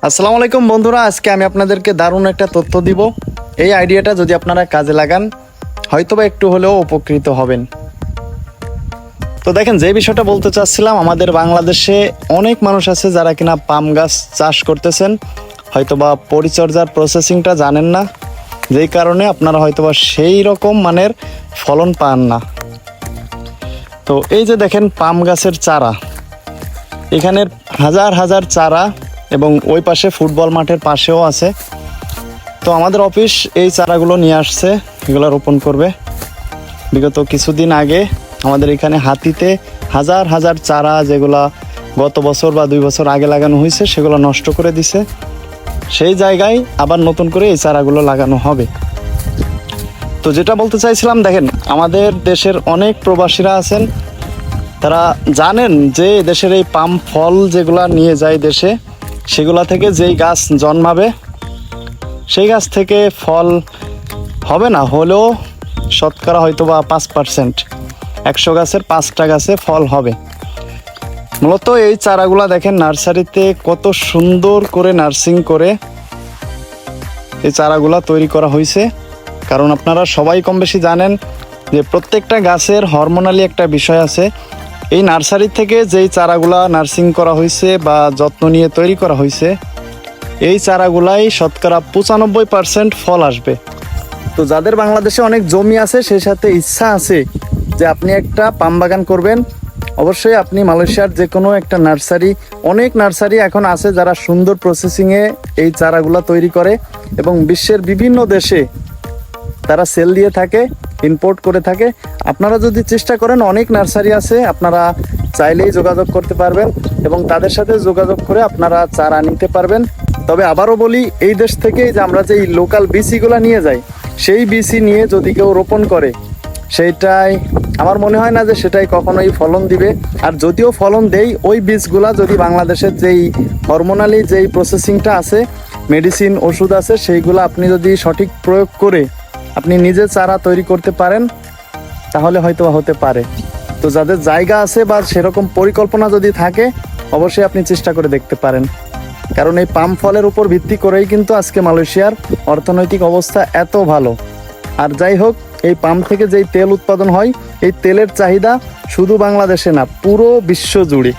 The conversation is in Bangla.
আসসালামু আলাইকুম বন্ধুরা, আজকে আমি আপনাদেরকে দারুণ একটা তথ্য দিব। এই আইডিয়াটা যদি আপনারা কাজে লাগান হয়তোবা একটু হলেও উপকৃত হবেন। তো দেখেন, যে বিষয়টা বলতে চাচ্ছিলাম, আমাদের বাংলাদেশে অনেক মানুষ আছে যারা কিনা পাম গাছ চাষ করতেছেন, হয়তোবা পরিচর্যার প্রসেসিংটা জানেন না, যেই কারণে আপনারা হয়তোবা সেই রকম মানের ফলন পান না। তো এই যে দেখেন পাম গাছের চারা, এখানের হাজার হাজার চারা এবং ওই পাশে ফুটবল মাঠের পাশেও আছে। তো আমাদের অফিস এই চারাগুলো নিয়ে আসছে, এগুলো রোপণ করবে। বিগত কিছুদিন আগে আমাদের এখানে হাতিতে হাজার হাজার চারা, যেগুলা গত বছর বা 2 বছর আগে লাগানো হয়েছে, সেগুলো নষ্ট করে দিছে। সেই জায়গায় আবার নতুন করে এই চারাগুলো লাগানো হবে। তো যেটা বলতে চাইছিলাম, দেখেন আমাদের দেশের অনেক প্রবাসীরা আছেন, তারা জানেন যে দেশের এই পাম ফল যেগুলা নিয়ে যায় দেশে, সেগুলা থেকে যেই গাছ জন্মাবে, সেই গাছ থেকে ফল হবে না হলেও শতকরা হয়তো বা 5%, 100 গাছের 5টা গাছে ফল হবে। মূলত এই চারাগুলা দেখেন নার্সারিতে কত সুন্দর করে নার্সিং করে এই চারাগুলা তৈরি করা হয়েছে। কারণ আপনারা সবাই কম বেশি জানেন যে প্রত্যেকটা গাছের হরমোনালি একটা বিষয় আছে। এই নার্সারি থেকে যেই চারাগুলা নার্সিং করা হয়েছে বা যত্ন নিয়ে তৈরি করা হয়েছে, এই চারাগুলাই শতকরা 95% ফল আসবে। তো যাদের বাংলাদেশে অনেক জমি আছে, সেই সাথে ইচ্ছা আছে যে আপনি একটা পাম বাগান করবেন, অবশ্যই আপনি মালয়েশিয়ার যে কোনো একটা নার্সারি, অনেক নার্সারি এখন আছে যারা সুন্দর প্রসেসিংয়ে এই চারাগুলা তৈরি করে এবং বিশ্বের বিভিন্ন দেশে তারা সেল দিয়ে থাকে, ইম্পোর্ট করে থাকে। আপনারা যদি চেষ্টা করেন, অনেক নার্সারি আছে, আপনারা চাইলেই যোগাযোগ করতে পারবেন এবং তাদের সাথে যোগাযোগ করে আপনারা চারা নিতে পারবেন। তবে আবারও বলি, এই দেশ থেকে যে আমরা যে লোকাল বিসিগুলো নিয়ে যাই, সেই বিসি নিয়ে যদি কেউ রোপণ করে, সেইটাই আমার মনে হয় না যে সেটাই কখনোই ফলন দিবে। আর যদিও ফলন দেয়, ওই বীজগুলা যদি বাংলাদেশের যেই হরমোনালি যেই প্রসেসিংটা আছে, মেডিসিন ওষুধ আছে, সেইগুলো আপনি যদি সঠিক প্রয়োগ করে আপনি নিজে চারা তৈরি করতে পারেন, তাহলে হয়তো হতে পারে। তো যাদের জায়গা আছে বা সেরকম পরিকল্পনা যদি থাকে, অবশ্যই আপনি চেষ্টা করে দেখতে পারেন। কারণ এই পাম ফলের উপর ভিত্তি করেই কিন্তু আজকে মালয়েশিয়ার অর্থনৈতিক অবস্থা এত ভালো। আর যাই হোক, এই পাম থেকে যেই তেল উৎপাদন হয়, এই তেলের চাহিদা শুধু বাংলাদেশে না, পুরো বিশ্ব জুড়ে।